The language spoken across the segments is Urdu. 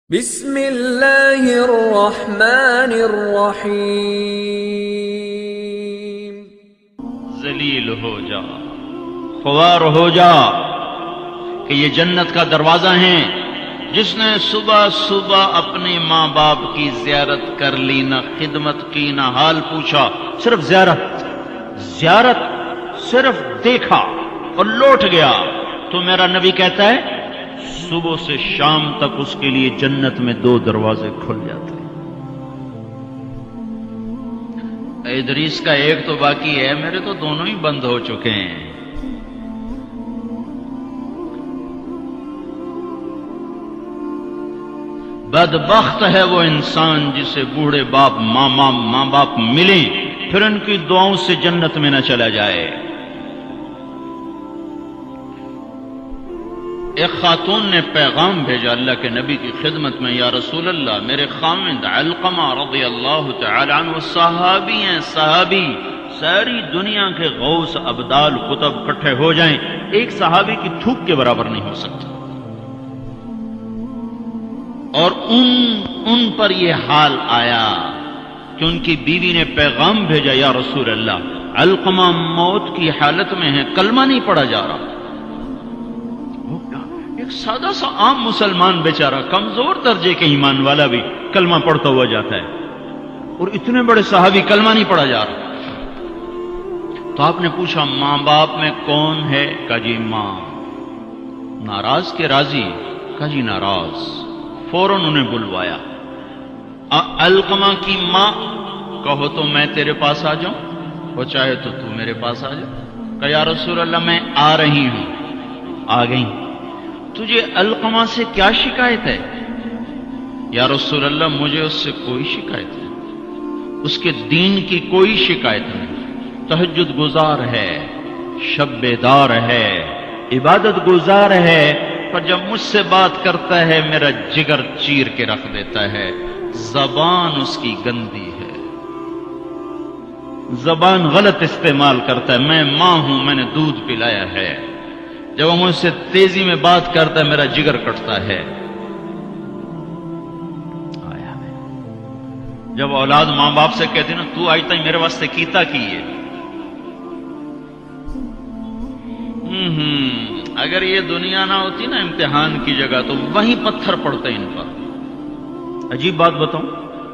بسم اللہ الرحمن الرحیم۔ ذلیل ہو جا، خوار ہو جا کہ یہ جنت کا دروازہ ہے۔ جس نے صبح صبح اپنے ماں باپ کی زیارت کر لی، نہ خدمت کی نہ حال پوچھا، صرف زیارت صرف دیکھا اور لوٹ گیا، تو میرا نبی کہتا ہے صبح سے شام تک اس کے لیے جنت میں 2 دروازے کھل جاتے ہیں۔ ادریس کا ایک تو باقی ہے، میرے تو دونوں ہی بند ہو چکے ہیں۔ بدبخت ہے وہ انسان جسے بوڑھے باپ ماں باپ ملیں پھر ان کی دعاؤں سے جنت میں نہ چلا جائے۔ ایک خاتون نے پیغام بھیجا اللہ کے نبی کی خدمت میں، یا رسول اللہ، میرے خامند علقمہ رضی اللہ تعالی عنہ صحابی ہیں، صحابی، ساری دنیا کے غوث ابدال قطب اکٹھے ہو جائیں، ایک صحابی کی تھوک کے برابر نہیں ہو سکتا۔ اور ان پر یہ حال آیا کہ ان کی بیوی نے پیغام بھیجا، یا رسول اللہ، علقمہ موت کی حالت میں ہے، کلمہ نہیں پڑھا جا رہا۔ ایک سادہ سا عام مسلمان بیچارہ، کمزور درجے کے ایمان والا بھی کلمہ پڑھتا ہوا جاتا ہے، اور اتنے بڑے صحابی کلمہ نہیں پڑھا جا رہا۔ تو آپ نے پوچھا ماں باپ میں کون ہے؟ کہا جی ماں۔ ناراض کے راضی؟ کہا جی ناراض۔ فوراً انہیں بلوایا۔ علقمہ کی ماں، کہو تو میں تیرے پاس آ جاؤں، وہ چاہے تو میرے پاس آ جا۔ کہا یا رسول اللہ میں آ رہی ہوں۔ آ گئی۔ تجھے علقمہ سے کیا شکایت ہے؟ یا رسول اللہ مجھے اس سے کوئی شکایت نہیں، اس کے دین کی کوئی شکایت نہیں، تہجد گزار ہے، شب بیدار ہے، عبادت گزار ہے، پر جب مجھ سے بات کرتا ہے میرا جگر چیر کے رکھ دیتا ہے، زبان اس کی گندی ہے، زبان غلط استعمال کرتا ہے۔ میں ماں ہوں، میں نے دودھ پلایا ہے، جب وہ مجھ سے تیزی میں بات کرتا ہے میرا جگر کٹتا ہے۔ آیا جب اولاد ماں باپ سے کہتے نا تو آج تک میرے واسطے کیتا کی ہے، اگر یہ دنیا نہ ہوتی نا امتحان کی جگہ تو وہیں پتھر پڑتے ان پر۔ عجیب بات بتاؤں،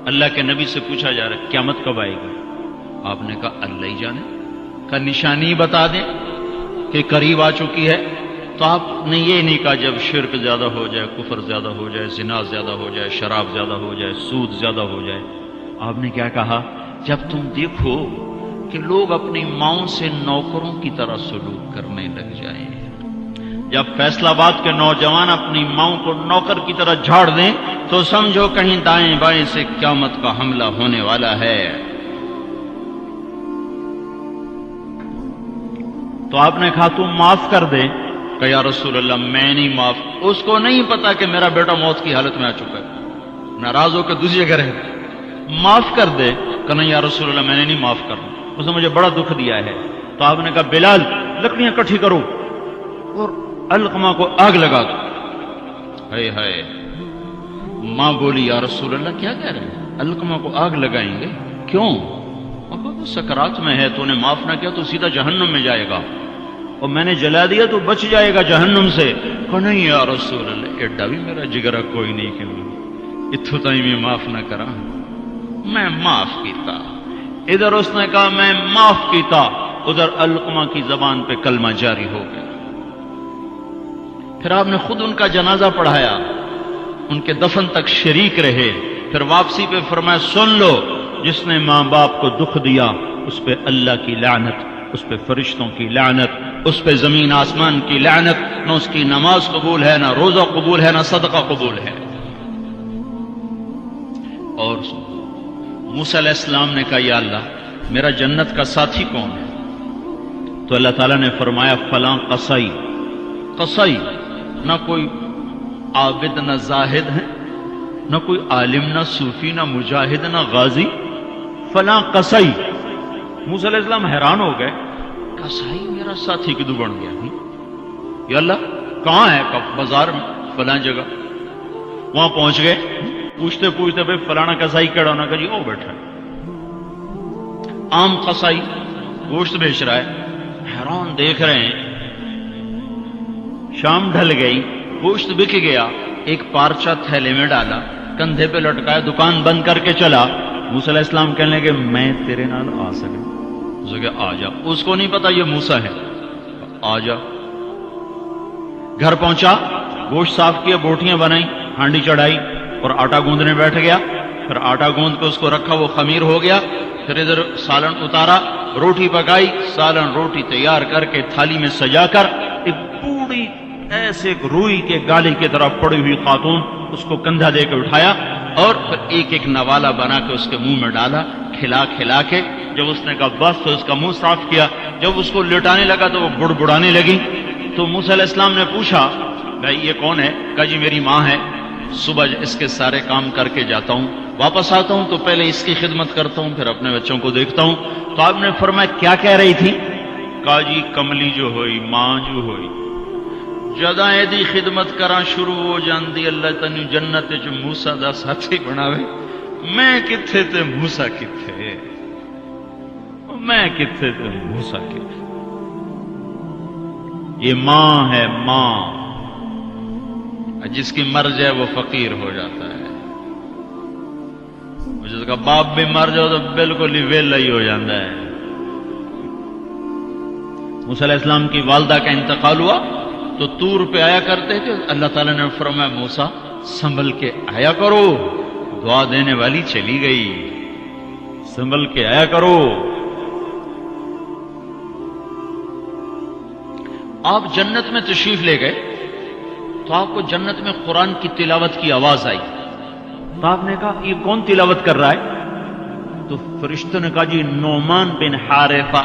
اللہ کے نبی سے پوچھا جا رہا ہے قیامت کب آئے گی؟ آپ نے کہا اللہ ہی جانے۔ کہا نشانی بتا دیں کہ قریب آ چکی ہے؟ تو آپ نے یہ نہیں کہا جب شرک زیادہ ہو جائے، کفر زیادہ ہو جائے، زنا زیادہ ہو جائے، شراب زیادہ ہو جائے، سود زیادہ ہو جائے۔ آپ نے کیا کہا؟ جب تم دیکھو کہ لوگ اپنی ماؤں سے نوکروں کی طرح سلوک کرنے لگ جائیں، جب فیصل آباد کے نوجوان اپنی ماؤں کو نوکر کی طرح جھاڑ دیں، تو سمجھو کہیں دائیں بائیں سے قیامت کا حملہ ہونے والا ہے۔ تو آپ نے کہا تم معاف کر دے۔ کہ یا رسول اللہ میں نہیں معاف، اس کو نہیں پتا کہ میرا بیٹا موت کی حالت میں آ چکا ہے، ناراض ہو کے دوسری جگہ رہ گیا، معاف کر دے۔ کہ نہیں یا رسول اللہ میں نے نہیں معاف کرنا، اس نے مجھے بڑا دکھ دیا ہے۔ تو آپ نے کہا بلال لکڑیاں اکٹھی کرو اور علقمہ کو آگ لگا دو۔ ہائے ہائے، ماں بولی یا رسول اللہ کیا کہہ رہے ہیں، علقمہ کو آگ لگائیں گے؟ کیوں؟ وہ سکرات میں ہے، تو نے معاف نہ کیا تو سیدھا جہنم میں جائے گا، اور میں نے جلا دیا تو بچ جائے گا جہنم سے۔ کہ نہیں یا رسول اللہ ایڈا بھی میرا جگرا کوئی نہیں کہ اتھو تائی میں معاف نہ کرا، میں معاف کیتا۔ ادھر اس نے کہا میں معاف کیتا، ادھر علقمہ کی زبان پہ کلمہ جاری ہو گیا۔ پھر آپ نے خود ان کا جنازہ پڑھایا، ان کے دفن تک شریک رہے، پھر واپسی پہ فرمایا سن لو، جس نے ماں باپ کو دکھ دیا اس پہ اللہ کی لعنت، اس پہ فرشتوں کی لعنت، اس پہ زمین آسمان کی لعنت، نہ اس کی نماز قبول ہے، نہ روزہ قبول ہے، نہ صدقہ قبول ہے۔ اور موسیٰ علیہ السلام نے کہا یا اللہ میرا جنت کا ساتھی کون ہے؟ تو اللہ تعالیٰ نے فرمایا فلاں قصائی۔ قصائی نہ کوئی عابد نہ زاہد ہے، نہ کوئی عالم نہ صوفی نہ مجاہد نہ غازی، فلاں قصائی۔ موسیٰ علیہ السلام حیران ہو گئے، قصائی میرا ساتھی کدو بن گیا؟ یا اللہ کہاں ہے؟ بازار میں فلاں جگہ۔ وہاں پہنچ گئے, پوچھتے پوچھتے بھائی فلانا کسائی کڑا ہونا کہ جی او بیٹھا, عام قصائی گوشت بیچ رہا ہے. حیران دیکھ رہے ہیں, شام ڈھل گئی, گوشت بک گیا, ایک پارچہ تھیلے میں ڈالا, کندھے پہ لٹکایا, دکان بند کر کے چلا. موسیٰ علیہ السلام کہنے لگے میں تیرے نال آ سکے؟ اس نے کہا آ جا. اس کو نہیں پتا یہ موسیٰ ہے. آ جا. گھر پہنچا, گوشت صاف کیا, بوٹیاں بنائی, ہانڈی چڑھائی اور آٹا گوندنے بیٹھ گیا. پھر آٹا گوند کے اس کو رکھا, وہ خمیر ہو گیا. پھر ادھر سالن اتارا, روٹی پکائی, سالن روٹی تیار کر کے تھالی میں سجا کر ایک بوڑھی ایسے روئی کے گالی کی طرف پڑی ہوئی خاتون, اس کو کندھا دے کے اٹھایا اور پھر ایک ایک نوالا بنا کے اس کے منہ میں ڈالا, کھلا کھلا کے. جب اس نے کہا بس تو اس کا منہ صاف کیا. جب اس کو لٹانے لگا تو وہ بڑبڑانے لگی. تو موسیٰ علیہ السلام نے پوچھا بھائی یہ کون ہے؟ کہا جی میری ماں ہے, صبح اس کے سارے کام کر کے جاتا ہوں, واپس آتا ہوں تو پہلے اس کی خدمت کرتا ہوں, پھر اپنے بچوں کو دیکھتا ہوں. تو آپ نے فرمایا کیا کہہ رہی تھی؟ کہا جی کملی جو ہوئی, ماں جو ہوئی, جدا ایدی خدمت کراں شروع ہو جاندی, اللہ تنو جنت جو موسیٰ دا ساتھی بناوے. میں کتھے تے موسیٰ کتھے, میں کتھے تے موسیٰ کتھے. یہ ماں ہے, ماں. جس کی مر جائے وہ فقیر ہو جاتا ہے, جس کا باپ بھی مر جائے تو بالکل ہی ویلا ہی ہو جاتا ہے. موسیٰ علیہ السلام کی والدہ کا انتقال ہوا تو طور پہ آیا کرتے تھے. اللہ تعالیٰ نے فرمایا موسیٰ سنبھل کے آیا کرو, دعا دینے والی چلی گئی, سنبھل کے آیا کرو. آپ جنت میں تشریف لے گئے تو آپ کو جنت میں قرآن کی تلاوت کی آواز آئی. تو آپ نے کہا یہ کون تلاوت کر رہا ہے؟ تو فرشتوں نے کہا جی نعمان بن حارثہ.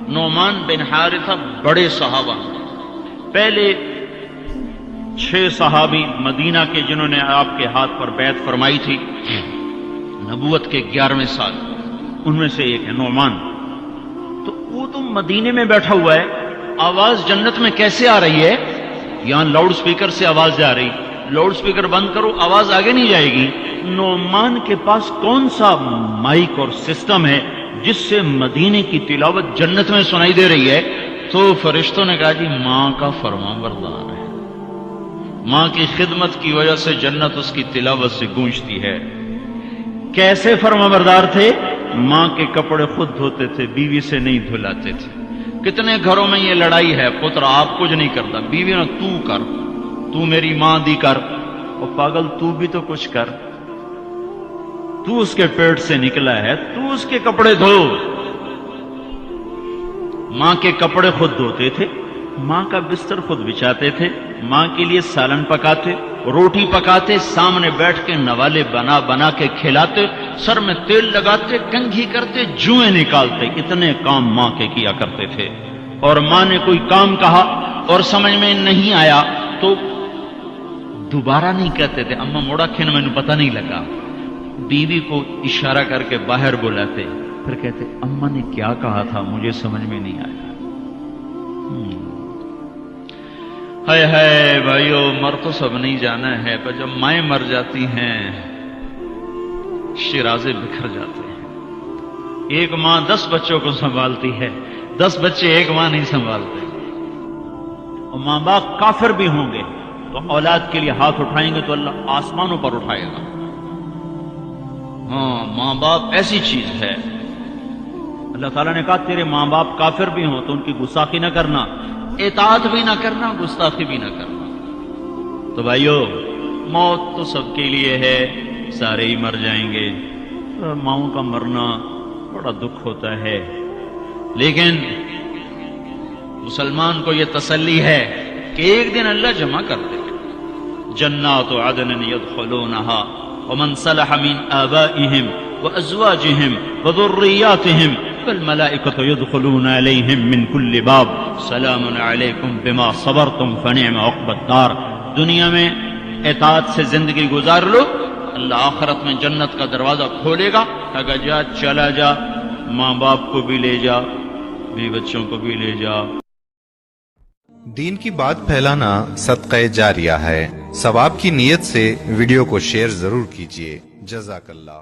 نعمان بن حارثہ بڑے صحابہ, پہلے 6 صحابی مدینہ کے جنہوں نے آپ کے ہاتھ پر بیعت فرمائی تھی نبوت کے 11ویں سال, ان میں سے ایک ہے نعمان. تو وہ تو مدینے میں بیٹھا ہوا ہے, آواز جنت میں کیسے آ رہی ہے؟ یہاں لاؤڈ سپیکر سے آواز جا رہی, لاؤڈ سپیکر بند کرو آواز آگے نہیں جائے گی. نعمان کے پاس کون سا مائک اور سسٹم ہے جس سے مدینے کی تلاوت جنت میں سنائی دے رہی ہے؟ تو فرشتوں نے کہا جی ماں کا فرما بردار ہے, ماں کی خدمت کی وجہ سے جنت اس کی تلاوت سے گونجتی ہے. کیسے فرما بردار تھے؟ ماں کے کپڑے خود دھوتے تھے, بیوی سے نہیں دھلاتے تھے. کتنے گھروں میں یہ لڑائی ہے, پتر آپ کچھ نہیں کرتا, بیوی نے تو کر, تو میری ماں دی کر. اور پاگل تو بھی تو کچھ کر, تو اس کے پیٹ سے نکلا ہے, تو اس کے کپڑے دھو. ماں کے کپڑے خود دھوتے تھے, ماں کا بستر خود بچھاتے تھے, ماں کے لیے سالن پکاتے, روٹی پکاتے, سامنے بیٹھ کے نوالے بنا بنا کے کھلاتے, سر میں تیل لگاتے, کنگھی کرتے, جوئیں نکالتے. اتنے کام ماں کے کیا کرتے تھے. اور ماں نے کوئی کام کہا اور سمجھ میں نہیں آیا تو دوبارہ نہیں کہتے تھے اما موڑا کھن میں نے پتہ نہیں لگا. بیوی کو اشارہ کر کے باہر بلاتے, پھر کہتے اما نے کیا کہا تھا مجھے سمجھ میں نہیں آیا. ہائے ہائے بھائیو, مر تو سب نہیں جانا ہے, پر جب مائیں مر جاتی ہیں شیرازے بکھر جاتے ہیں. ایک ماں 10 بچوں کو سنبھالتی ہے, 10 بچے ایک ماں نہیں سنبھالتے. اور ماں باپ کافر بھی ہوں گے تو اولاد کے لیے ہاتھ اٹھائیں گے تو اللہ آسمانوں پر اٹھائے گا. ہاں, ماں باپ ایسی چیز ہے. اللہ تعالیٰ نے کہا تیرے ماں باپ کافر بھی ہوں تو ان کی گستاخی نہ کرنا, اطاعت بھی نہ کرنا, گستاخی بھی نہ کرنا. تو بھائیو موت تو سب کے لیے ہے, سارے ہی مر جائیں گے. ماؤں کا مرنا بڑا دکھ ہوتا ہے, لیکن مسلمان کو یہ تسلی ہے کہ ایک دن اللہ جمع کر دے گا. جنات عدن يدخلونها ومن صلح من آبائهم وأزواجهم وذرياتهم والملائكة يدخلون عليهم من كل باب سلام عليكم بما صبرتم فنعم عقبى الدار. دنیا میں اطاعت سے زندگی گزار لو, اللہ آخرت میں جنت کا دروازہ کھولے گا. اگر جا چلا جا, ماں باپ کو بھی لے جا, بیوی بچوں کو بھی لے جا. دین کی بات پھیلانا صدقہ جاریہ ہے. ثواب کی نیت سے ویڈیو کو شیئر ضرور کیجیے. جزاک اللہ.